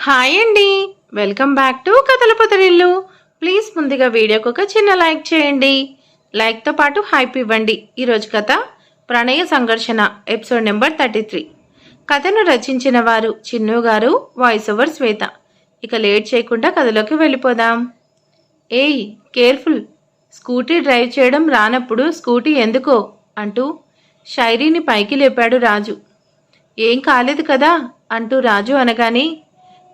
Hi అండి, welcome back to కథల పొదరిల్లు. Please ముందుగా వీడియోకి ఒక చిన్న లైక్ చేయండి. లైక్తో పాటు హైప్ ఇవ్వండి. ఈరోజు కథ ప్రణయ సంఘర్షణ ఎపిసోడ్ నెంబర్ 33. కథను రచించిన వారు చిన్ను గారు, వాయిస్ ఓవర్ శ్వేత. ఇక లేట్ చేయకుండా కథలోకి వెళ్ళిపోదాం. ఏయ్ కేర్ఫుల్, స్కూటీ డ్రైవ్ చేయడం రానప్పుడు స్కూటీ ఎందుకో అంటూ షైరీని పైకి లేపాడు రాజు. ఏం కాలేదు కదా అంటూ రాజు అనగానే,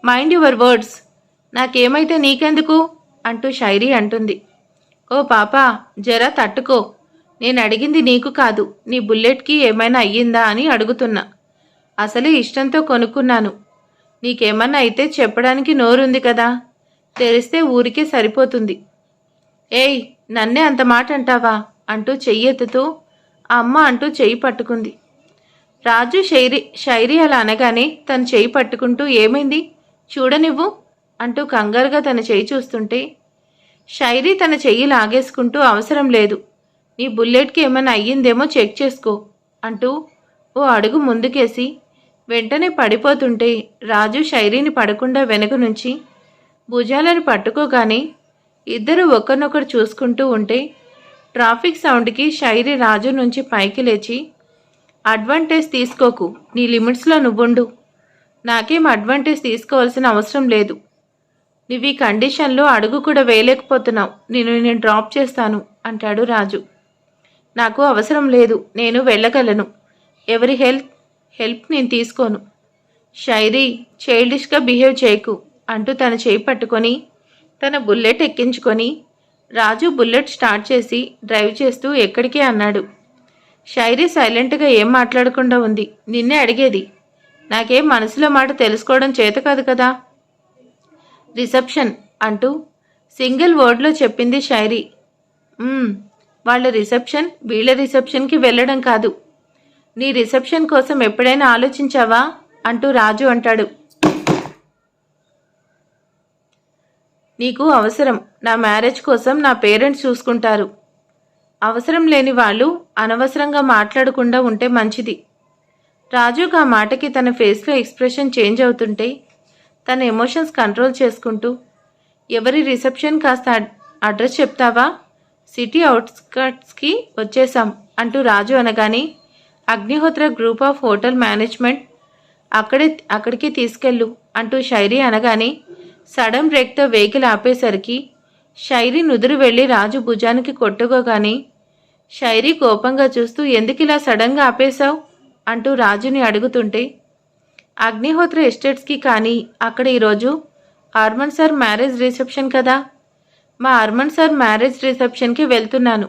మైండ్ యువర్ వర్డ్స్, నాకేమైతే నీకెందుకు అంటూ షైరీ అంటుంది. ఓ పాపా, జరా తట్టుకో, నేను అడిగింది నీకు కాదు, నీ బుల్లెట్కి ఏమైనా అయ్యిందా అని అడుగుతున్నా. అసలే ఇష్టంతో కొనుక్కున్నాను, నీకేమన్నా అయితే చెప్పడానికి నోరుంది కదా, తెరిస్తే ఊరికే సరిపోతుంది. ఏయ్, నన్నే అంత మాట అంటావా అంటూ చెయ్యెత్తుతూ అమ్మ అంటూ చెయ్యి పట్టుకుంది. రాజు షైరీ అలా అనగానే తను చెయ్యి పట్టుకుంటూ ఏమైంది చూడనివ్వు అంటూ కంగారుగా తన చెయ్యి చూస్తుంటే, షైరీ తన చెయ్యి లాగేసుకుంటూ అవసరం లేదు, నీ బుల్లెట్కి ఏమైనా అయ్యిందేమో చెక్ చేసుకో అంటూ ఓ అడుగు ముందుకేసి వెంటనే పడిపోతుంటే, రాజు షైరీని పడకుండా వెనుక నుంచి భుజాలను పట్టుకోగానే ఇద్దరు ఒకరినొకరు చూసుకుంటూ ఉంటే, ట్రాఫిక్ సౌండ్కి షైరీ రాజు నుంచి పైకి లేచి, అడ్వాంటేజ్ తీసుకోకు, నీ లిమిట్స్లో నువ్వుండు, నాకేం అడ్వాంటేజ్ తీసుకోవాల్సిన అవసరం లేదు, నువ్వు ఈ కండిషన్లో అడుగు కూడా వేయలేకపోతున్నావు, నేను డ్రాప్ చేస్తాను అంటాడు రాజు. నాకు అవసరం లేదు, నేను వెళ్ళగలను, ఎవరి హెల్ప్ నేను తీసుకోను. షైరీ, చైల్డిష్గా బిహేవ్ చేయకు అంటూ తన చేయి పట్టుకొని తన బుల్లెట్ ఎక్కించుకొని రాజు బుల్లెట్ స్టార్ట్ చేసి డ్రైవ్ చేస్తూ ఎక్కడికే అన్నాడు. షైరీ సైలెంట్గా ఏం మాట్లాడకుండా ఉంది. నిన్నే అడిగేది, నాకేం మనసులో మాట తెలుసుకోవడం చేత కాదు కదా. రిసెప్షన్ అంటూ సింగిల్ వర్డ్లో చెప్పింది షైరీ. వాళ్ళ రిసెప్షన్ వీళ్ళ రిసెప్షన్కి వెళ్ళడం కాదు, నీ రిసెప్షన్ కోసం ఎప్పుడైనా ఆలోచించావా అంటూ రాజు అంటాడు. నీకు అవసరం, నా మ్యారేజ్ కోసం నా పేరెంట్స్ చూసుకుంటారు, అవసరం లేని వాళ్ళు అనవసరంగా మాట్లాడకుండా ఉంటే మంచిది. రాజుకు ఆ మాటకి తన ఫేస్లో ఎక్స్ప్రెషన్ చేంజ్ అవుతుంటే తన ఎమోషన్స్ కంట్రోల్ చేసుకుంటూ, ఎవరి రిసెప్షన్ కాస్త అడ్రస్ చెప్తావా, సిటీ అవుట్స్కట్స్కి వచ్చేసాం అంటూ రాజు అనగానే, Agnihotra group of hotel management, అక్కడికి తీసుకెళ్ళు అంటూ షైరీ అనగానే, సడన్ బ్రేక్తో వెహికల్ ఆపేసరికి షైరీ నుదురు వెళ్ళి రాజు భుజానికి కొట్టుకోగానే, షైరీ కోపంగా చూస్తూ ఎందుకు ఇలా సడన్గా ఆపేశావు అంటూ రాజుని అడుగుతుంటే, అగ్నిహోత్ర ఎస్టేట్స్కి కానీ అక్కడ ఈరోజు హర్మన్ సార్ మ్యారేజ్ రిసెప్షన్ కదా, మా హర్మన్ సార్ మ్యారేజ్ రిసెప్షన్కి వెళ్తున్నాను,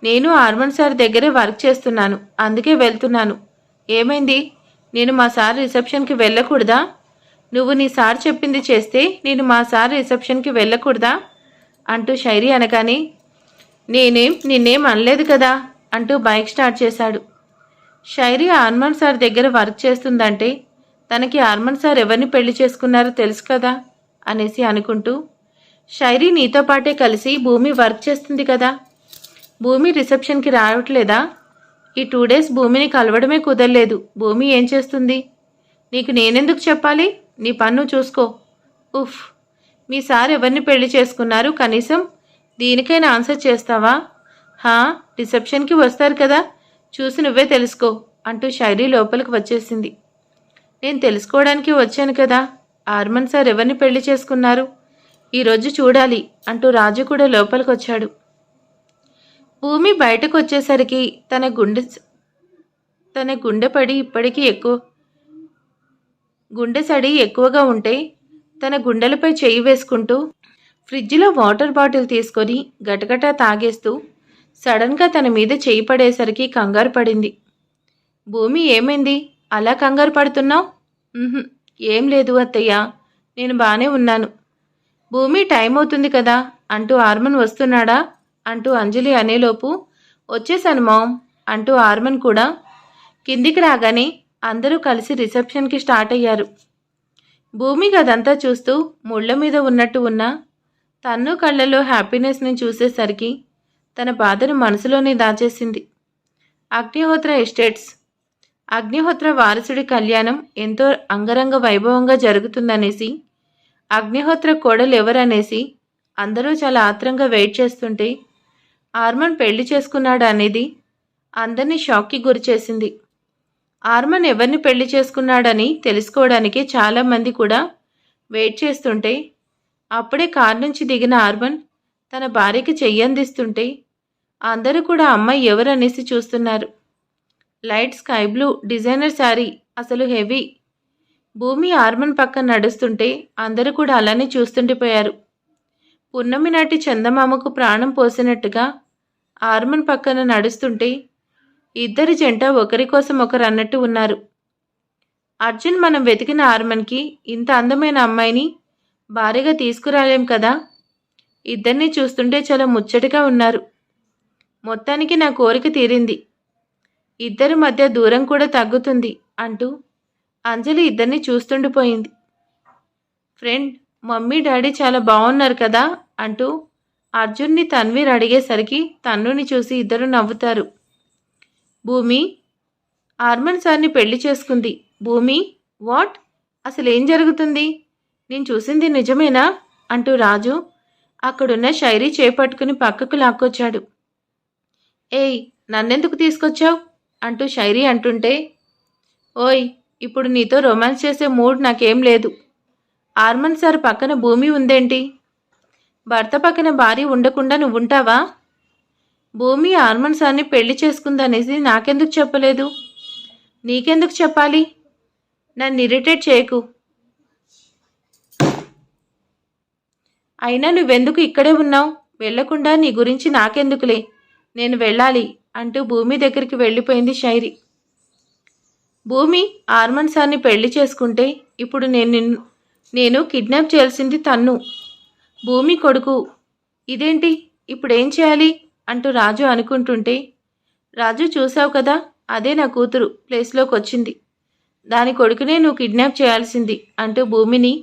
నేను హర్మన్ సార్ దగ్గరే వర్క్ చేస్తున్నాను, అందుకే వెళ్తున్నాను. ఏమైంది, నేను మా సార్ రిసెప్షన్కి వెళ్ళకూడదా, నువ్వు నీ సార్ చెప్పింది చేస్తే నేను మా సార్ రిసెప్షన్కి వెళ్ళకూడదా అంటూ షైరీ అనగానే, నిన్నేం అనలేదు కదా అంటూ బైక్ స్టార్ట్ చేశాడు. షైరీ హర్మన్ సార్ దగ్గర వర్క్ చేస్తుందంటే తనకి హర్మన్ సార్ ఎవరిని పెళ్లి చేసుకున్నారో తెలుసు కదా అనేసి అనుకుంటూ, షైరీ నీతో పాటే కలిసి భూమి వర్క్ చేస్తుంది కదా, భూమి రిసెప్షన్కి రావట్లేదా, ఈ 2 days భూమిని కలవడమే కుదరలేదు, భూమి ఏం చేస్తుంది, నీకు నేనెందుకు చెప్పాలి, నీ పన్ను చూసుకో. ఉఫ్, మీ సార్ ఎవరిని పెళ్లి చేసుకున్నారు, కనీసం దీనికైనా ఆన్సర్ చేస్తావా, రిసెప్షన్కి వస్తారు కదా, చూసి నువ్వే తెలుసుకో అంటూ షైరీ లోపలికి వచ్చేసింది. నేను తెలుసుకోవడానికి వచ్చాను కదా, హర్మన్ సార్ ఎవరిని పెళ్లి చేసుకున్నారు, ఈరోజు చూడాలి అంటూ రాజు కూడా లోపలికి వచ్చాడు. భూమి బయటకు వచ్చేసరికి తన గుండెపడి ఇప్పటికీ గుండె సడి ఎక్కువగా ఉంటే తన గుండెలపై చెయ్యి వేసుకుంటూ ఫ్రిడ్జ్లో వాటర్ బాటిల్ తీసుకొని గటగటా తాగేస్తూ సడన్గా తన మీద చెయ్యి పడేసరికి కంగారు పడింది. భూమి, ఏమైంది, అలా కంగారు పడుతున్నావు? ఏం లేదు అత్తయ్య, నేను బాగానే ఉన్నాను. భూమి, టైం అవుతుంది కదా అంటూ హర్మన్ వస్తున్నాడా అంటూ అంజలి అనేలోపు, వచ్చేసాను మామ్ అంటూ హర్మన్ కూడా కిందికి రాగానే అందరూ కలిసి రిసెప్షన్కి స్టార్ట్ అయ్యారు. భూమి అదంతా చూస్తూ ముళ్ళ మీద ఉన్నట్టు ఉన్న తన్ను కళ్ళలో హ్యాపీనెస్ని చూసేసరికి తన బాధను మనసులోనే దాచేసింది. అగ్నిహోత్ర ఎస్టేట్స్ అగ్నిహోత్ర వారసుడి కళ్యాణం ఎంతో అంగరంగ వైభవంగా జరుగుతుందనేసి, అగ్నిహోత్ర కోడలు ఎవరనేసి అందరూ చాలా ఆత్రంగా వెయిట్ చేస్తుంటే, ఆర్మన్ పెళ్లి చేసుకున్నాడు అనేది అందరినీ షాక్కి గురిచేసింది. ఆర్మన్ ఎవరిని పెళ్లి చేసుకున్నాడని తెలుసుకోవడానికి చాలామంది కూడా వెయిట్ చేస్తుంటే, అప్పుడే కారు నుంచి దిగిన ఆర్మన్ తన భార్యకి చెయ్యందిస్తుంటే అందరూ కూడా అమ్మాయి ఎవరనేసి చూస్తున్నారు. Light sky blue designer sari, అసలు హెవీ. భూమి ఆర్మన్ పక్కన నడుస్తుంటే అందరూ కూడా అలానే చూస్తుండిపోయారు. పున్నమి నాటి చందమామకు ప్రాణం పోసినట్టుగా ఆర్మన్ పక్కన నడుస్తుంటే ఇద్దరి జంట ఒకరి కోసం ఒకరు అన్నట్టు ఉన్నారు. అర్జున్ మనం వెతికిన ఆర్మన్కి ఇంత అందమైన అమ్మాయిని భార్యగా తీసుకురాలేం కదా. ఇద్దరిని చూస్తుంటే చాలా ముచ్చటగా ఉన్నారు. మొత్తానికి నా కోరిక తీరింది, ఇద్దరి మధ్య దూరం కూడా తగ్గుతుంది అంటూ అంజలి ఇద్దరిని చూస్తుండిపోయింది. ఫ్రెండ్, మమ్మీ డాడీ చాలా బాగున్నారు కదా అంటూ అర్జున్ని తన్వీర్ అడిగేసరికి తన్నుని చూసి ఇద్దరు నవ్వుతారు. భూమి ఆర్మన్ సార్ని పెళ్లి చేసుకుంది. భూమి, వాట్? అసలేం జరుగుతుంది? నేను చూసింది నిజమేనా అంటూ రాజు అక్కడున్న శైరీ చేపట్టుకుని పక్కకు లాక్కొచ్చాడు. ఏయ్, నన్నెందుకు తీసుకొచ్చావు అంటూ శైరీ అంటుంటే, ఓయ్, ఇప్పుడు నీతో రొమాన్స్ చేసే మూడ్ నాకేం లేదు. ఆర్మన్ సార్ పక్కన భూమి ఉందేంటి? భర్త పక్కన భార్య ఉండకుండా నువ్వుంటావా? భూమి ఆర్మన్ సార్ని పెళ్లి చేసుకుందనేసి నాకెందుకు చెప్పలేదు? నీకెందుకు చెప్పాలి? నన్ను ఇరిటేట్ చేయకు. అయినా నువ్వెందుకు ఇక్కడే ఉన్నావు? వెళ్లకుండా నీ గురించి నాకెందుకులే, నేను వెళ్ళాలి అంటూ భూమి దగ్గరికి వెళ్ళిపోయింది శైరీ. భూమి ఆర్మన్ సార్ని పెళ్లి చేసుకుంటే ఇప్పుడు నేను కిడ్నాప్ చేయాల్సింది తన్ను, భూమి కొడుకు. ఇదేంటి, ఇప్పుడేం చేయాలి అంటూ రాజు అనుకుంటుంటే, రాజు చూసావు కదా, అదే నా కూతురు ప్లేస్లోకి వచ్చింది, దాని కొడుకునే నువ్వు కిడ్నాప్ చేయాల్సింది అంటూ భూమిని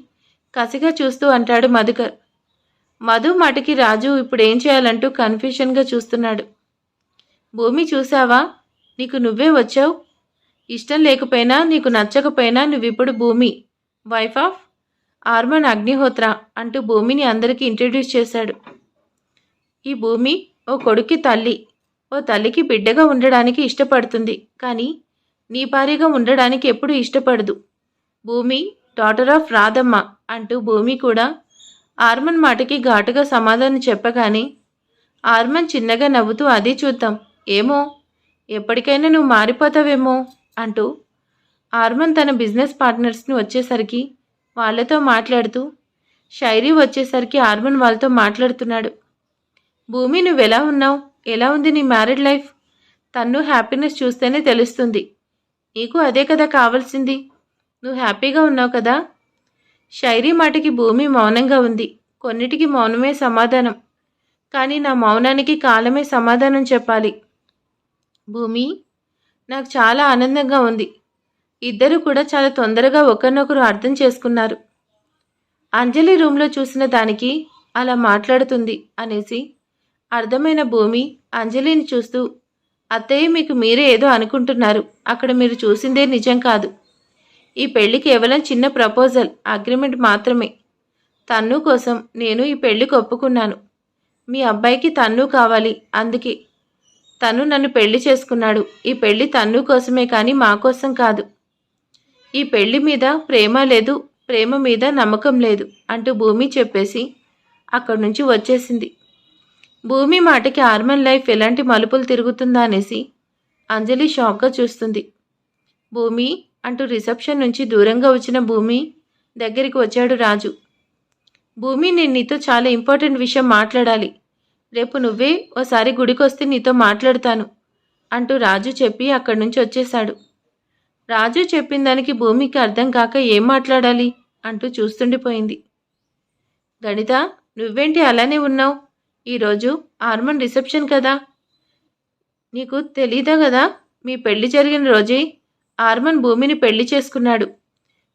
కసిగా చూస్తూ అంటాడు మధుకర్. మధు మాటకి రాజు ఇప్పుడేం చేయాలంటూ కన్ఫ్యూషన్గా చూస్తున్నాడు. భూమి చూసావా, నీకు నువ్వే వచ్చావు. ఇష్టం లేకపోయినా నీకు నచ్చకపోయినా నువ్విప్పుడు భూమి, వైఫ్ ఆఫ్ ఆర్మన్ అగ్నిహోత్ర అంటూ భూమిని అందరికీ ఇంట్రడ్యూస్ చేశాడు. ఈ భూమి ఓ కొడుక్కి తల్లి, ఓ తల్లికి బిడ్డగా ఉండడానికి ఇష్టపడుతుంది, కానీ నీ భార్యగా ఉండడానికి ఎప్పుడూ ఇష్టపడదు. భూమి డాటర్ ఆఫ్ రాధమ్మ అంటూ భూమి కూడా ఆర్మన్ మాటకి ఘాటుగా సమాధానం చెప్పగానే ఆర్మన్ చిన్నగా నవ్వుతూ అది చూద్దాం, ఏమో ఎప్పటికైనా నువ్వు మారిపోతావేమో అంటూ ఆర్మన్ తన బిజినెస్ పార్ట్నర్స్ని వచ్చేసరికి వాళ్ళతో మాట్లాడుతూ, శైరీ వచ్చేసరికి ఆర్మన్ వాళ్ళతో మాట్లాడుతున్నాడు. భూమి, నువ్వెలా ఉన్నావు? ఎలా ఉంది నీ మ్యారీడ్ లైఫ్? తన్ను హ్యాపీనెస్ చూస్తేనే తెలుస్తుంది. నీకు అదే కదా కావాల్సింది. నువ్వు హ్యాపీగా ఉన్నావు కదా? శైరీ మాటకి భూమి మౌనంగా ఉంది. కొన్నిటికి మౌనమే సమాధానం, కానీ నా మౌనానికి కాలమే సమాధానం చెప్పాలి. భూమి, నాకు చాలా ఆనందంగా ఉంది. ఇద్దరు కూడా చాలా తొందరగా ఒకరినొకరు అర్థం చేసుకున్నారు. అంజలి రూమ్లో చూసిన దానికి అలా మాట్లాడుతుంది అనేసి అర్థమైన భూమి అంజలిని చూస్తూ, అత్తయ్య, మీకు మీరే ఏదో అనుకుంటున్నారు. అక్కడ మీరు చూసిందే నిజం కాదు. ఈ పెళ్లి కేవలం చిన్న ప్రపోజల్, అగ్రిమెంట్ మాత్రమే. తన్ను కోసం నేను ఈ పెళ్లికి ఒప్పుకున్నాను. మీ అబ్బాయికి తన్ను కావాలి, అందుకే తను నన్ను పెళ్లి చేసుకున్నాడు. ఈ పెళ్లి తన్ను కోసమే కానీ మా కోసం కాదు. ఈ పెళ్లి మీద ప్రేమ లేదు, ప్రేమ మీద నమ్మకం లేదు అంటూ భూమి చెప్పేసి అక్కడి నుంచి వచ్చేసింది. భూమి మాటకి ఆర్మన్ లైఫ్ ఎలాంటి మలుపులు తిరుగుతుందా అనేసి అంజలి షాక్గా చూస్తుంది. భూమి అంటూ రిసెప్షన్ నుంచి దూరంగా వచ్చిన భూమి దగ్గరికి వచ్చాడు రాజు. భూమి, నేను నీతో చాలా ఇంపార్టెంట్ విషయం మాట్లాడాలి. రేపు నువ్వే ఓసారి గుడికొస్తే నీతో మాట్లాడతాను అంటూ రాజు చెప్పి అక్కడి నుంచి వచ్చేశాడు. రాజు చెప్పిన దానికి భూమికి అర్థం కాక ఏం మాట్లాడాలి అంటూ చూస్తుండిపోయింది. గణిత, నువ్వేంటి అలానే ఉన్నావు? ఈరోజు ఆర్మన్ రిసెప్షన్ కదా, నీకు తెలీదా కదా? మీ పెళ్లి జరిగిన రోజే ఆర్మన్ భూమిని పెళ్లి చేసుకున్నాడు.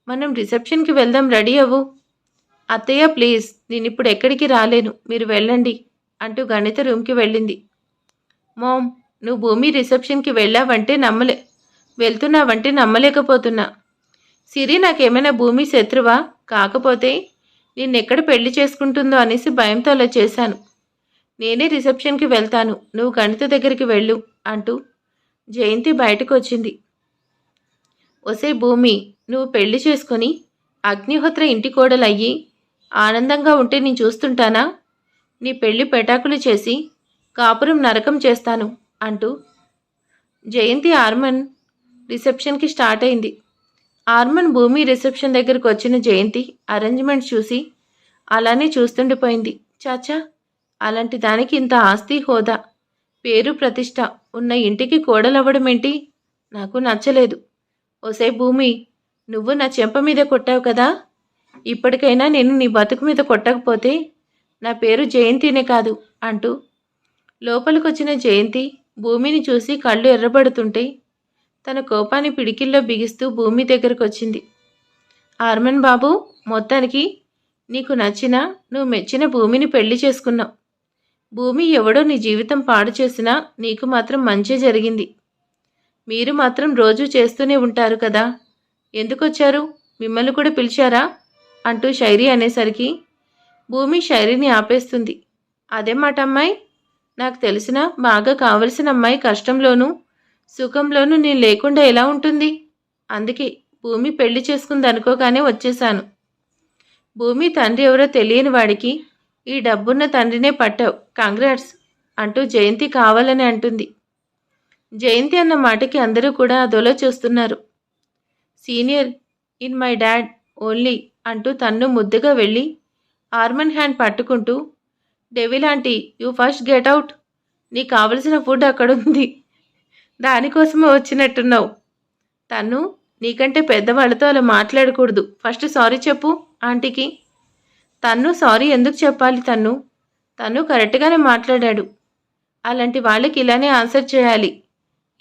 మనం రిసెప్షన్కి వెళ్దాం, రెడీ అవ్వు. అత్తయ్య ప్లీజ్, నేను ఇప్పుడు ఎక్కడికి రాలేను, మీరు వెళ్ళండి అంటూ గణిత రూమ్కి వెళ్ళింది. మామ్, నువ్వు భూమి రిసెప్షన్కి వెళ్ళావంటే వెళ్తున్నావంటే నమ్మలేకపోతున్నా. సిరి నాకేమైనా భూమి శత్రువా? కాకపోతే నిన్నెక్కడ పెళ్లి చేసుకుంటుందో అనేసి భయంతో అలా చేశాను. నేనే రిసెప్షన్కి వెళ్తాను, నువ్వు గణిత దగ్గరికి వెళ్ళు అంటూ జయంతి బయటకు వచ్చింది. ఒసే భూమి, నువ్వు పెళ్లి చేసుకొని అగ్నిహోత్ర ఇంటి కోడలయ్యి ఆనందంగా ఉంటే నేను చూస్తుంటానా? నీ పెళ్లి పెటాకులు చేసి కాపురం నరకం చేస్తాను అంటూ జయంతి ఆర్మన్ రిసెప్షన్కి స్టార్ట్ అయింది. ఆర్మన్ భూమి రిసెప్షన్ దగ్గరకు వచ్చిన జయంతి అరేంజ్మెంట్స్ చూసి అలానే చూస్తుండిపోయింది. చాచా, అలాంటి దానికి ఇంత ఆస్తి, హోదా, పేరు, ప్రతిష్ట ఉన్న ఇంటికి కోడలవ్వడమేంటి? నాకు నచ్చలేదు. ఓసే భూమి, నువ్వు నా చెంప మీద కొట్టావు కదా, ఇప్పటికైనా నేను నీ బతుకు మీద కొట్టకపోతే నా పేరు జయంతినే కాదు అంటూ లోపలికొచ్చిన జయంతి భూమిని చూసి కళ్ళు ఎర్రబడుతుంటే తన కోపాన్ని పిడికిల్లో బిగిస్తూ భూమి దగ్గరకు వచ్చింది. ఆర్మన్ బాబు, మొత్తానికి నీకు నచ్చిన, నువ్వు మెచ్చిన భూమిని పెళ్లి చేసుకున్నావు. భూమి ఎవడో నీ జీవితం పాడు చేసినా నీకు మాత్రం మంచి జరిగింది. మీరు మాత్రం రోజూ చేస్తూనే ఉంటారు కదా, ఎందుకొచ్చారు? మిమ్మల్ని కూడా పిలిచారా అంటూ శైరి అనేసరికి భూమి శైరిని ఆపేస్తుంది. అదేం మాట అమ్మాయి, నాకు తెలిసిన బాగా కావలసిన అమ్మాయి కష్టంలోనూ సుఖంలోనూ నేను లేకుండా ఎలా ఉంటుంది? అందుకే భూమి పెళ్లి చేసుకుంది అనుకోగానే వచ్చేశాను. భూమి తండ్రి ఎవరో తెలియని వాడికి ఈ డబ్బున్న తండ్రినే పట్టావు, కంగ్రాట్స్ అంటూ జయంతి కావాలని అంటుంది. జయంతి అన్న మాటకి అందరూ కూడా అదోలో చూస్తున్నారు. Senior in my dad only అంటూ తన్ను ముద్దుగా వెళ్ళి ఆర్మన్ హ్యాండ్ పట్టుకుంటూ, devil aunty, you first get out, నీకు కావలసిన ఫుడ్ అక్కడుంది, దానికోసమే వచ్చినట్టున్నావు. తను నీకంటే పెద్దవాళ్ళతో అలా మాట్లాడకూడదు, ఫస్ట్ సారీ చెప్పు ఆంటీకి. తన్ను సారీ ఎందుకు చెప్పాలి? తను కరెక్ట్గానే మాట్లాడాడు. అలాంటి వాళ్ళకి ఇలానే ఆన్సర్ చేయాలి,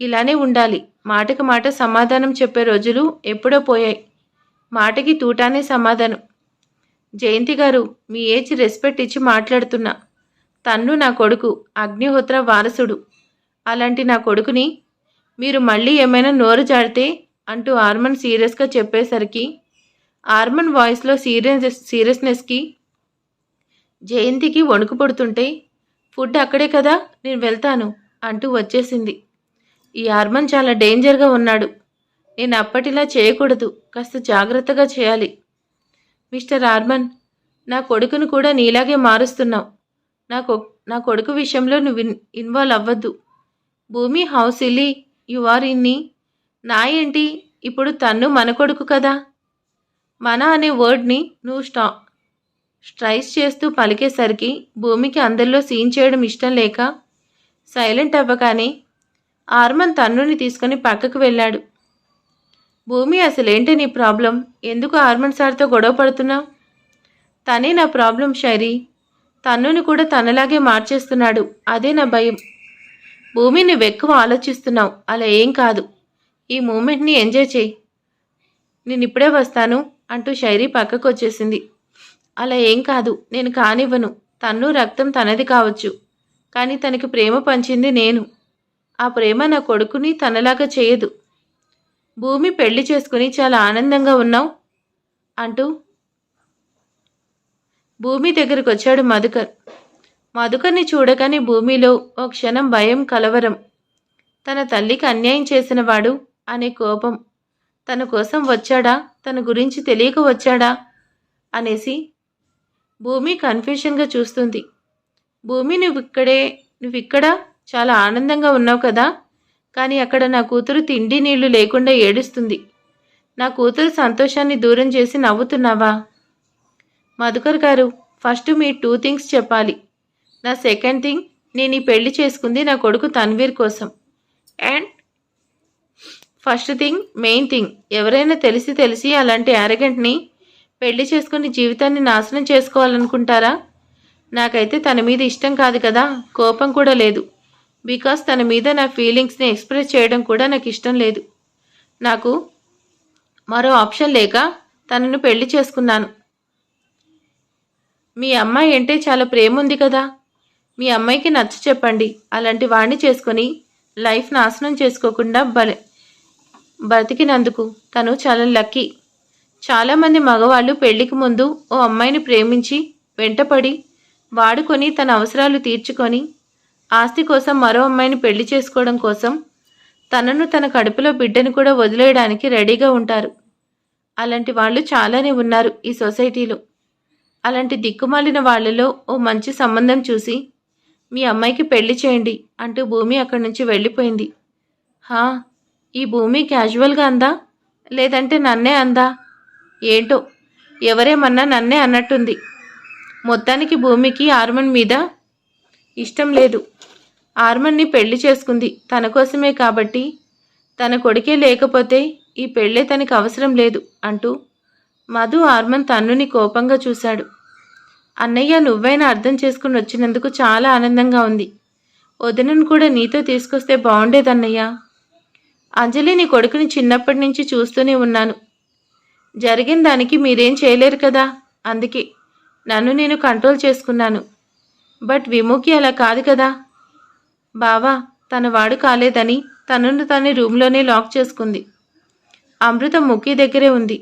ఇలానే ఉండాలి. మాటకి మాట సమాధానం చెప్పే రోజులు ఎప్పుడో పోయాయి. మాటకి తూటానే సమాధానం. జయంతి గారు, మీ ఏజ్ రెస్పెక్ట్ ఇచ్చి మాట్లాడుతున్నా. తన్ను నా కొడుకు, అగ్నిహోత్ర వారసుడు. అలాంటి నా కొడుకుని మీరు మళ్ళీ ఏమైనా నోరు జాడితే అంటూ ఆర్మన్ సీరియస్గా చెప్పేసరికి ఆర్మన్ వాయిస్లో సీరియస్నెస్కి జయంతికి వణుకు పుడుతుంటే, ఫుడ్ అక్కడే కదా, నేను వెళ్తాను అంటూ వచ్చేసింది. ఈ ఆర్మన్ చాలా డేంజర్గా ఉన్నాడు. నేను అప్పటిలా చేయకూడదు, కాస్త జాగ్రత్తగా చేయాలి. మిస్టర్ ఆర్మన్, నా కొడుకును కూడా నీలాగే మారుస్తున్నావు. నా కొడుకు విషయంలో నువ్వు ఇన్వాల్వ్ అవ్వద్దు. భూమి, హౌ సిల్లీ యు ఆర్ ఇన్ని. నా ఏంటి, ఇప్పుడు తన్ను మన కొడుకు కదా. మన అనే వర్డ్ని నువ్వు స్ట్రైస్ చేస్తూ పలికేసరికి భూమికి అందరిలో సీన్ చేయడం ఇష్టం లేక సైలెంట్ అవ్వగానే ఆర్మన్ తన్నుని తీసుకుని పక్కకు వెళ్ళాడు. భూమి, అసలేంటి నీ ప్రాబ్లం? ఎందుకు ఆర్మన్ సార్తో గొడవ పడుతున్నావు? తనే నా ప్రాబ్లం శైరి. తన్నుని కూడా తనలాగే మార్చేస్తున్నాడు, అదే నా భయం. భూమి, నువ్వు ఎక్కువ ఆలోచిస్తున్నావు. అలా ఏం కాదు, ఈ మూమెంట్ని ఎంజాయ్ చేయి. నేను ఇప్పుడే వస్తాను అంటూ శైరి పక్కకు వచ్చేసింది. అలా ఏం కాదు, నేను కానివ్వను. తన్ను రక్తం తనది కావచ్చు, కానీ తనకి ప్రేమ పంచింది నేను. ఆ ప్రేమ నా కొడుకుని తనలాగా చేయదు. భూమి, పెళ్లి చేసుకుని చాలా ఆనందంగా ఉన్నావు అంటూ భూమి దగ్గరకు వచ్చాడు మధుకర్. మధుకర్ని చూడగానే భూమిలో ఓ క్షణం భయం, కలవరం. తన తల్లికి అన్యాయం చేసినవాడు అనే కోపం. తన కోసం వచ్చాడా, తన గురించి తెలియక వచ్చాడా అనేసి భూమి కన్ఫ్యూషన్గా చూస్తుంది. భూమి, నువ్విక్కడ చాలా ఆనందంగా ఉన్నావు కదా, కానీ అక్కడ నా కూతురు తిండి నీళ్లు లేకుండా ఏడుస్తుంది. నా కూతురు సంతోషాన్ని దూరం చేసి నవ్వుతున్నావా? మధుకర్ గారు, ఫస్ట్ మీ 2 థింగ్స్ చెప్పాలి. నా సెకండ్ థింగ్, నేను ఈ పెళ్లి చేసుకుంది నా కొడుకు తన్వీర్ కోసం. And first thing, main thing, ఎవరైనా తెలిసి అలాంటి యారగెంట్ని పెళ్లి చేసుకుని జీవితాన్ని నాశనం చేసుకోవాలనుకుంటారా? నాకైతే తన మీద ఇష్టం కాదు కదా, కోపం కూడా లేదు. బికాస్ తన మీద నా ఫీలింగ్స్ని ఎక్స్ప్రెస్ చేయడం కూడా నాకు ఇష్టం లేదు. నాకు మరో ఆప్షన్ లేక తనను పెళ్లి చేసుకున్నాను. మీ అమ్మాయి అంటే చాలా ప్రేమ ఉంది కదా, మీ అమ్మాయికి నచ్చ చెప్పండి. అలాంటి వాడిని చేసుకొని లైఫ్ నాశనం చేసుకోకుండా బ్రతికినందుకు తను చాలా లక్కీ. చాలామంది మగవాళ్ళు పెళ్లికి ముందు ఓ అమ్మాయిని ప్రేమించి వెంటపడి వాడుకొని తన అవసరాలు తీర్చుకొని ఆస్తి కోసం మరో అమ్మాయిని పెళ్లి చేసుకోవడం కోసం తనను తన కడుపులో బిడ్డను కూడా వదిలేయడానికి రెడీగా ఉంటారు. అలాంటి వాళ్ళు చాలానే ఉన్నారు ఈ సొసైటీలో. అలాంటి దిక్కుమాలిన వాళ్ళలో ఓ మంచి సంబంధం చూసి మీ అమ్మాయికి పెళ్లి చేయండి అంటూ భూమి అక్కడి నుంచి వెళ్ళిపోయింది. హా, ఈ భూమి క్యాజువల్గా అందా లేదంటే నన్నే అందా ఏంటో, ఎవరేమన్నా నన్నే అన్నట్టుంది. మొత్తానికి భూమికి ఆర్మన్ మీద ఇష్టం లేదు. ఆర్మన్ని పెళ్లి చేసుకుంది తన కోసమే కాబట్టి, తన కొడుకే లేకపోతే ఈ పెళ్ళే తనకి అవసరం లేదు అంటూ మధు ఆర్మన్ తన్నుని కోపంగా చూశాడు. అన్నయ్య, నువ్వైనా అర్థం చేసుకుని వచ్చినందుకు చాలా ఆనందంగా ఉంది. వదినను కూడా నీతో తీసుకొస్తే బాగుండేదన్నయ్య. అంజలి, నీ కొడుకుని చిన్నప్పటి నుంచి చూస్తూనే ఉన్నాను. జరిగిన దానికి మీరేం చేయలేరు కదా, అందుకే నన్ను నేను కంట్రోల్ చేసుకున్నాను. బట్ విముకి అలా కాదు కదా. బావా తన వాడు కాలేదని తనను తన రూమ్లోనే లాక్ చేసుకుంది. అమృత ముఖి దగ్గరే ఉంది.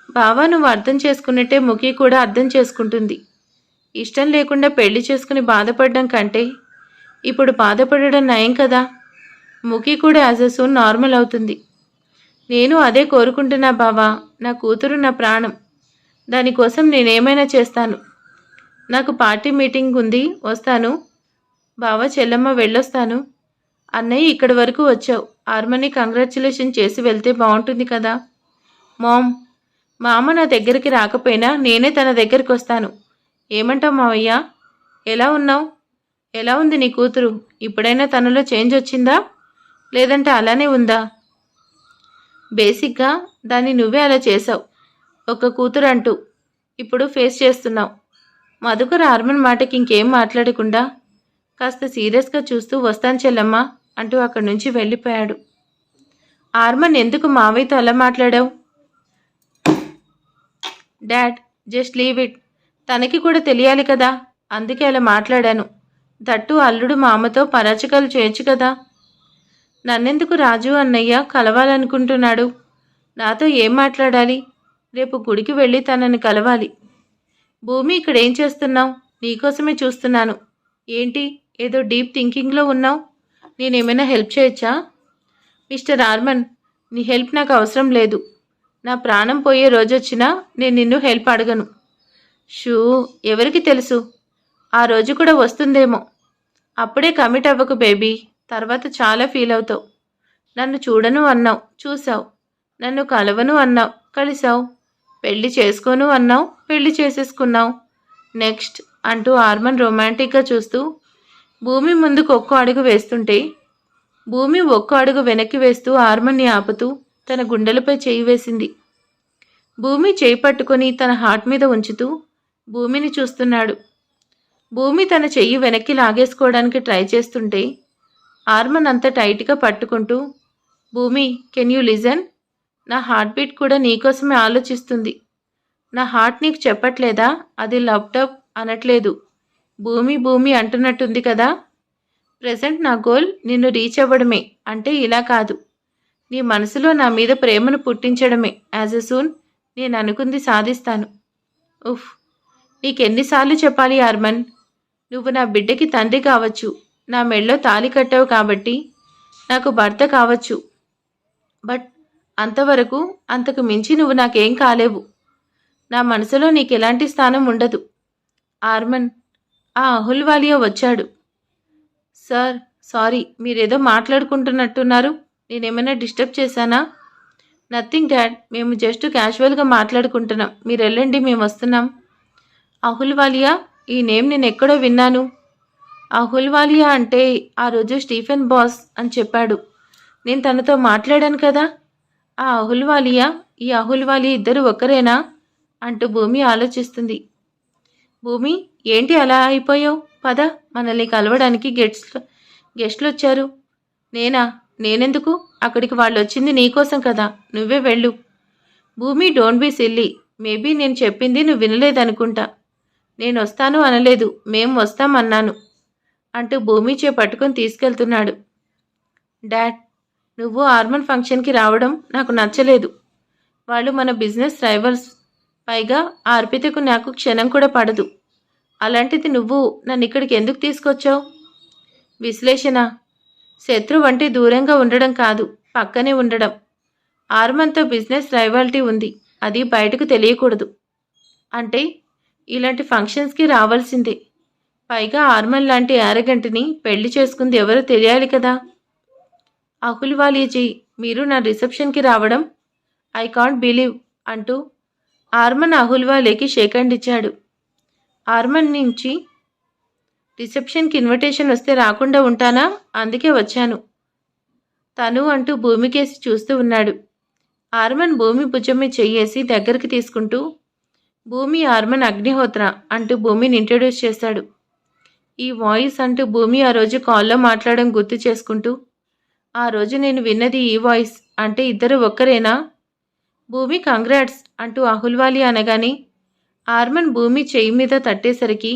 బావా, నువ్వు అర్థం చేసుకున్నట్టే ముఖి కూడా అర్థం చేసుకుంటుంది. ఇష్టం లేకుండా పెళ్లి చేసుకుని బాధపడడం కంటే ఇప్పుడు బాధపడడం నయం కదా. ముఖి కూడా యాజ్ ఎ సూన్ నార్మల్ అవుతుంది. నేను అదే కోరుకుంటున్నా బావా. నా కూతురు నా ప్రాణం. దానికోసం నేనేమైనా చేస్తాను. నాకు పార్టీ మీటింగ్ ఉంది, వస్తాను. బావా, చెల్లమ్మ వెళ్ళొస్తాను. అన్నయ్య, ఇక్కడి వరకు వచ్చావు. ఆర్మని కంగ్రాచ్యులేషన్ చేసి వెళ్తే బాగుంటుంది కదా. మామ్, మా అమ్మ నా దగ్గరికి రాకపోయినా నేనే తన దగ్గరికి వస్తాను. ఏమంటావు మావయ్య? ఎలా ఉన్నావు? ఎలా ఉంది నీ కూతురు? ఇప్పుడైనా తనలో చేంజ్ వచ్చిందా లేదంటే అలానే ఉందా? బేసిక్గా దాన్ని నువ్వే అలా చేసావు. ఒక కూతురు అంటూ ఇప్పుడు ఫేస్ చేస్తున్నావు. మధుకర్ ఆర్మన్ మాటకి ఇంకేం మాట్లాడకుండా కాస్త సీరియస్గా చూస్తూ వస్తాను చెల్లమ్మ అంటూ అక్కడి నుంచి వెళ్ళిపోయాడు. ఆర్మన్, ఎందుకు మావయ్యతో అలా మాట్లాడావు? Dad, just leave it. తనకి కూడా తెలియాలి కదా, అందుకే అలా మాట్లాడాను. దట్టు అల్లుడు మామతో పరాచకాలు చేయొచ్చు కదా. నన్నెందుకు రాజు అన్నయ్య కలవాలనుకుంటున్నాడు? నాతో ఏం మాట్లాడాలి? రేపు గుడికి వెళ్ళి తనని కలవాలి. భూమి, ఇక్కడ ఏం చేస్తున్నావు? నీకోసమే చూస్తున్నాను. ఏంటి ఏదో డీప్ థింకింగ్లో ఉన్నావు? నేనేమైనా హెల్ప్ చేయొచ్చా? మిస్టర్ ఆర్మన్, నీ హెల్ప్ నాకు అవసరం లేదు. నా ప్రాణం పోయే రోజొచ్చినా నేను నిన్ను హెల్ప్ అడగను. షూ, ఎవరికి తెలుసు, ఆ రోజు కూడా వస్తుందేమో. అప్పుడే కమిట్ అవ్వకు బేబీ, తర్వాత చాలా ఫీల్ అవుతావు. నన్ను చూడను అన్నావు, చూసావు. నన్ను కలవను అన్నావు, కలిసావు. పెళ్లి చేసుకోను అన్నావు, పెళ్లి చేసేసుకున్నావు. నెక్స్ట్ అంటూ ఆర్మన్ రొమాంటిక్గా చూస్తూ భూమి ముందుకు ఒక్కో అడుగు వేస్తుంటే భూమి ఒక్కో అడుగు వెనక్కి వేస్తూ ఆర్మన్ని ఆపుతూ తన గుండెలపై చేయి వేసింది. భూమి చేయి పట్టుకొని తన హార్ట్ మీద ఉంచుతూ భూమిని చూస్తున్నాడు. భూమి తన చెయ్యి వెనక్కి లాగేసుకోవడానికి ట్రై చేస్తుంటే ఆర్మన్ అంత టైట్గా పట్టుకుంటూ, భూమి, కెన్ యూ లిజన్? నా హార్ట్ బీట్ కూడా నీకోసమే ఆలోచిస్తుంది. నా హార్ట్ నీకు చెప్పట్లేదా అది లవ్టప్ అనట్లేదు, భూమి భూమి అంటున్నట్టుంది కదా. ప్రెజెంట్ నా గోల్ నిన్ను రీచ్ అవ్వడమే, అంటే ఇలా కాదు, నీ మనసులో నా మీద ప్రేమను పుట్టించడమే. యాజ్ ఎ సూన్ నేను అనుకుంది సాధిస్తాను. ఉఫ్, నీకెన్నిసార్లు చెప్పాలి ఆర్మన్? నువ్వు నా బిడ్డకి తండ్రి కావచ్చు, నా మెళ్ళో తాళి కట్టావు కాబట్టి నాకు భర్త కావచ్చు. బట్ అంతవరకు, అంతకు మించి నువ్వు నాకేం కాలేవు. నా మనసులో నీకు ఎలాంటి స్థానం ఉండదు. ఆర్మన్, ఆ అహుల్వాలియా వచ్చాడు. సార్, సారీ, మీరేదో మాట్లాడుకుంటున్నట్టున్నారు. నేనేమైనా డిస్టర్బ్ చేశానా? నథింగ్ డాడ్, మేము జస్ట్ క్యాజువల్గా మాట్లాడుకుంటున్నాం. మీరు వెళ్ళండి, మేము వస్తున్నాం. అహుల్వాలియా, ఈ నేమ్ నేను ఎక్కడో విన్నాను. అహుల్వాలియా అంటే ఆ రోజు స్టీఫెన్ బాస్ అని చెప్పాడు. నేను తనతో మాట్లాడాను కదా. ఆ అహుల్వాలియా, ఈ అహుల్వాలియా ఇద్దరు ఒకరేనా అంటూ భూమి ఆలోచిస్తుంది. భూమి, ఏంటి అలా అయిపోయావు? పద, మనల్ని కలవడానికి గెస్ట్లు వచ్చారు. నేనెందుకు? అక్కడికి వాళ్ళు వచ్చింది నీకోసం కదా, నువ్వే వెళ్ళు. భూమి, డోంట్ బీ సిల్లీ. మేబీ నేను చెప్పింది నువ్వు వినలేదనుకుంటా. నేను వస్తాను అనలేదు, మేం వస్తామన్నాను అంటూ భూమి పట్టుకొని తీసుకెళ్తున్నాడు. డాడ్, నువ్వు ఆర్మన్ ఫంక్షన్కి రావడం నాకు నచ్చలేదు. వాళ్ళు మన బిజినెస్ రైవల్స్. పైగా ఆ అర్పితకు నాకు క్షణం కూడా పడదు. అలాంటిది నువ్వు నన్ను ఇక్కడికి ఎందుకు తీసుకొచ్చావు? విశ్లేషణ. శత్రువు అంటే దూరంగా ఉండడం కాదు, పక్కనే ఉండడం. ఆర్మన్తో బిజినెస్ రైవాలిటీ ఉంది, అది బయటకు తెలియకూడదు. అంటే ఇలాంటి ఫంక్షన్స్కి రావాల్సిందే. పైగా ఆర్మన్ లాంటి యారగంటిని పెళ్లి చేసుకుంది ఎవరో తెలియాలి కదా. అహుల్వాలియజీ, మీరు నా రిసెప్షన్కి రావడం ఐ కాంట్ బిలీవ్ అంటూ ఆర్మన్ అహుల్వాలికి షేక్ హ్యాండ్ ఇచ్చాడు. ఆర్మన్ నుంచి రిసెప్షన్కి ఇన్విటేషన్ వస్తే రాకుండా ఉంటానా? అందుకే వచ్చాను తను అంటూ భూమికేసి చూస్తూ ఉన్నాడు. ఆర్మన్ భూమి భుజమ్మి చెయ్యేసి దగ్గరికి తీసుకుంటూ, భూమి ఆర్మన్ అగ్నిహోత్ర అంటూ భూమిని ఇంట్రడ్యూస్ చేశాడు. ఈ వాయిస్ అంటూ భూమి ఆ రోజు కాల్లో మాట్లాడడం గుర్తు చేసుకుంటూ, ఆ రోజు నేను విన్నది ఈ వాయిస్ అంటే ఇద్దరు ఒక్కరేనా? భూమి కంగ్రాట్స్ అంటూ అహుల్వాలి అనగానే ఆర్మన్ భూమి చెయ్యి మీద తట్టేసరికి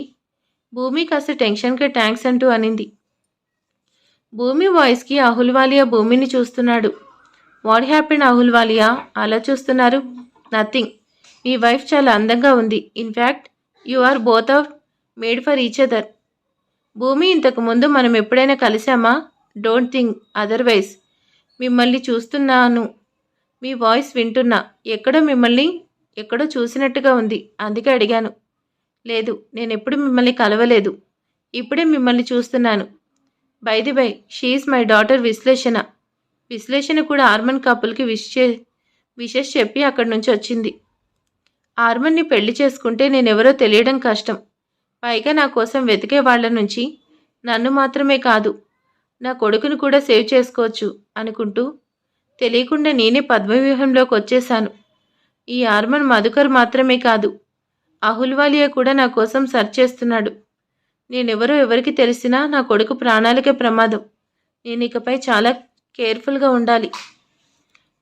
భూమి కాస్త టెన్షన్గా థ్యాంక్స్ అంటూ అనింది. భూమి వాయిస్కి అహుల్వాలియా భూమిని చూస్తున్నాడు. వాట్ హ్యాపెండ్ అహుల్వాలియా, అలా చూస్తున్నారు? నథింగ్. మీ వైఫ్ చాలా అందంగా ఉంది. In fact you are both of made for each other. Bhumi, ఇంతకు ముందు మనం ఎప్పుడైనా కలిసామా? Don't think otherwise. మిమ్మల్ని చూస్తున్నాను, మీ వాయిస్ వింటున్నా. ఎక్కడో చూసినట్టుగా ఉంది, అందుకే అడిగాను. లేదు, నేనెప్పుడు మిమ్మల్ని కలవలేదు, ఇప్పుడే మిమ్మల్ని చూస్తున్నాను. By the by, she is my daughter Vishleshana. Vishleshana కూడా ఆర్మన్ కపుల్కి విషెస్ చెప్పి అక్కడి నుంచి వచ్చింది. ఆర్మన్ని పెళ్లి చేసుకుంటే నేనెవరో తెలియడం కష్టం. పైగా నా కోసం వెతికే వాళ్ల నుంచి నన్ను మాత్రమే కాదు, నా కొడుకును కూడా సేవ్ చేసుకోవచ్చు అనుకుంటూ తెలియకుండా నేనే పద్మవ్యూహంలోకి వచ్చేశాను. ఈ ఆర్మన్ మధుకర్ మాత్రమే కాదు, అహుల్వాలియా కూడా నా కోసం సర్చ్ చేస్తున్నాడు. నేనెవరో ఎవరికి తెలిసినా నా కొడుకు ప్రాణాలకే ప్రమాదం. నేను ఇకపై చాలా కేర్ఫుల్గా ఉండాలి.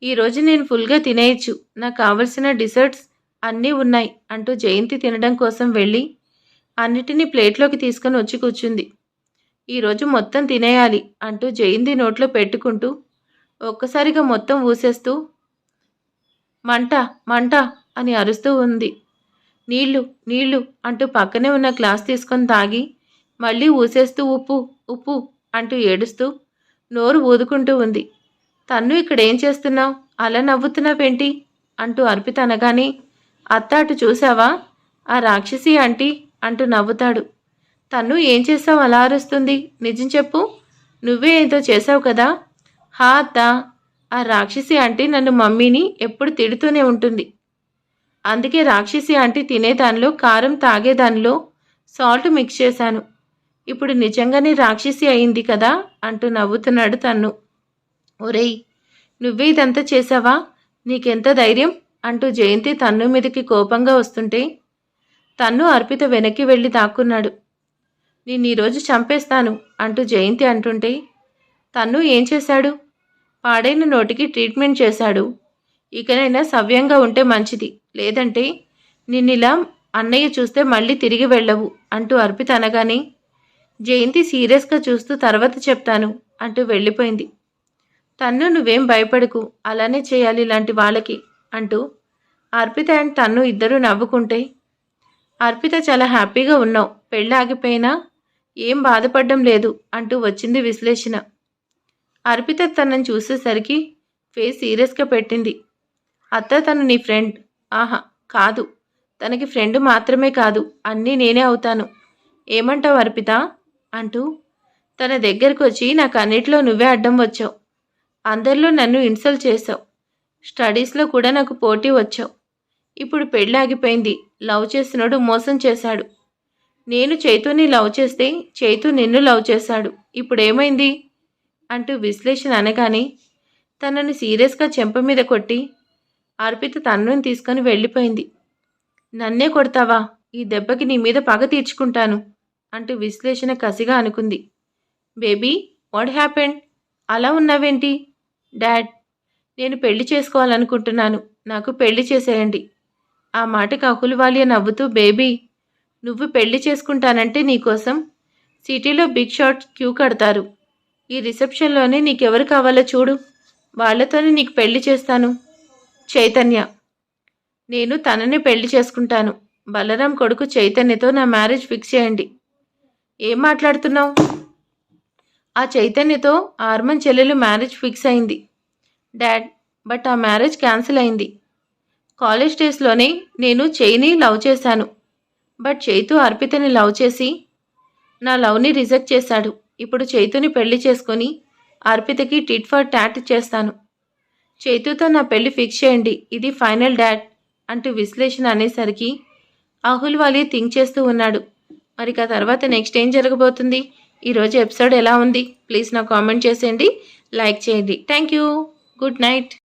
ఈరోజు నేను ఫుల్గా తినేయచ్చు, నాకు కావలసిన డిజర్ట్స్ అన్నీ ఉన్నాయి అంటూ జయంతి తినడం కోసం వెళ్ళి అన్నిటినీ ప్లేట్లోకి తీసుకొని వచ్చి కూర్చుంది. ఈరోజు మొత్తం తినేయాలి అంటూ జయంతి నోట్లో పెట్టుకుంటూ ఒక్కసారిగా మొత్తం ఊసేస్తూ మంట మంట అని అరుస్తూ ఉంది. నీళ్లు నీళ్లు అంటూ పక్కనే ఉన్న గ్లాస్ తీసుకొని తాగి మళ్ళీ ఊసేస్తూ ఉప్పు ఉప్పు అంటూ ఏడుస్తూ నోరు ఊదుకుంటూ ఉంది. తన్ను ఇక్కడ ఏం చేస్తున్నావు, అలా నవ్వుతున్నావేంటి అంటూ అర్పిత అనగానే, అత్త అటు చూసావా, ఆ రాక్షసి ఆంటీ అంటూ నవ్వుతాడు. తన్ను ఏం చేసావు అలా అరుస్తుంది, నిజం చెప్పు, నువ్వే ఏదో చేసావు కదా. హా అత్త, ఆ రాక్షసి ఆంటీ నన్ను మమ్మీని ఎప్పుడు తిడుతూనే ఉంటుంది. అందుకే రాక్షసి ఆంటీ తినేదానిలో కారం, తాగేదానిలో సాల్ట్ మిక్స్ చేశాను. ఇప్పుడు నిజంగానే రాక్షసి అయింది కదా అంటూ నవ్వుతున్నాడు తన్ను. ఒరేయ్, నువ్వే ఇదంతా చేసావా, నీకెంత ధైర్యం అంటూ జయంతి తన్ను మీదకి కోపంగా వస్తుంటే తన్ను అర్పిత వెనక్కి వెళ్ళి దాక్కున్నాడు. నేను ఈరోజు చంపేస్తాను అంటూ జయంతి అంటుంటే తన్ను ఏం చేశాడు? పాడైన నోటికి ట్రీట్మెంట్ చేశాడు. ఇకనైనా సవ్యంగా ఉంటే మంచిది, లేదంటే నిన్నిలా అన్నయ్య చూస్తే మళ్ళీ తిరిగి వెళ్ళవు అంటూ అర్పిత అనగానే జయంతి సీరియస్గా చూస్తూ తర్వాత చెప్తాను అంటూ వెళ్ళిపోయింది. తన్ను నువ్వేం భయపడకు, అలానే చేయాలి ఇలాంటి వాళ్ళకి అంటూ అర్పిత అండ్ తన్ను ఇద్దరూ నవ్వుకుంటే, అర్పిత చాలా హ్యాపీగా ఉన్నావు, పెళ్ళి ఆగిపోయినా ఏం బాధపడడం లేదు అంటూ వచ్చింది విశ్లేషణ. అర్పిత తనని చూసేసరికి ఫేస్ సీరియస్గా పెట్టింది. అత్త, తను నీ ఫ్రెండ్? ఆహా కాదు, తనకి ఫ్రెండ్ మాత్రమే కాదు, అన్నీ నేనే అవుతాను. ఏమంటావు అర్పిత అంటూ తన దగ్గరకు వచ్చి, నాకు అన్నిట్లో నువ్వే అడ్డం వచ్చావు, అందరిలో నన్ను ఇన్సల్ట్ చేసావు, స్టడీస్లో కూడా నాకు పోటీ వచ్చావు. ఇప్పుడు పెళ్ళి ఆగిపోయింది, లవ్ చేసినోడు మోసం చేశాడు. నేను చైతుని లవ్ చేస్తే చైతు నిన్ను లవ్ చేశాడు, ఇప్పుడేమైంది అంటూ విశ్లేషణ అనగానే తనని సీరియస్గా చెంప మీద కొట్టి అర్పిత తన్నుని తీసుకొని వెళ్ళిపోయింది. నన్నే కొడతావా, ఈ దెబ్బకి నీ మీద పగ తీర్చుకుంటాను అంటూ విశ్లేషణ కసిగా అనుకుంది. బేబీ, వాట్ హ్యాపెండ్, అలా ఉన్నావేంటి? డాడ్, నేను పెళ్లి చేసుకోవాలనుకుంటున్నాను, నాకు పెళ్లి చేసేయండి. ఆ మాటకు అహుల్వాలియా నవ్వుతూ, బేబీ, నువ్వు పెళ్లి చేసుకుంటానంటే నీకోసం సిటీలో బిగ్ షాట్ క్యూ కడతారు. ఈ రిసెప్షన్లోనే నీకెవరు కావాలో చూడు వాళ్ళతోనే నీకు పెళ్లి చేస్తాను. చైతన్య: నేను తనని పెళ్లి చేసుకుంటాను. బలరాం కొడుకు చైతన్యతో నా మ్యారేజ్ ఫిక్స్ చేయండి. ఏం మాట్లాడుతున్నావు? ఆ చైతన్యతో ఆర్మన్ చెల్లెలు మ్యారేజ్ ఫిక్స్ అయింది డాడ్, బట్ ఆ మ్యారేజ్ క్యాన్సిల్ అయింది. కాలేజ్ డేస్లోనే నేను చైని లవ్ చేశాను, బట్ చైతు అర్పితని లవ్ చేసి నా లవ్ని రిజెక్ట్ చేశాడు. ఇప్పుడు చైతుని పెళ్లి చేసుకొని అర్పితకి టిట్ ఫర్ టాట్ చేస్తాను. చైతుతో నా పెళ్లి ఫిక్స్ చేయండి, ఇది ఫైనల్ డాడ్ అంటూ విశ్లేషణ అనేసరికి అహుల్వాలి థింక్ చేస్తూ ఉన్నాడు. మరి ఆ తర్వాత నెక్స్ట్ ఏం జరగబోతుంది? ఈరోజు ఎపిసోడ్ ఎలా ఉంది? ప్లీజ్ నాకు కామెంట్ చేసేయండి, లైక్ చేయండి. Thank you. Good night.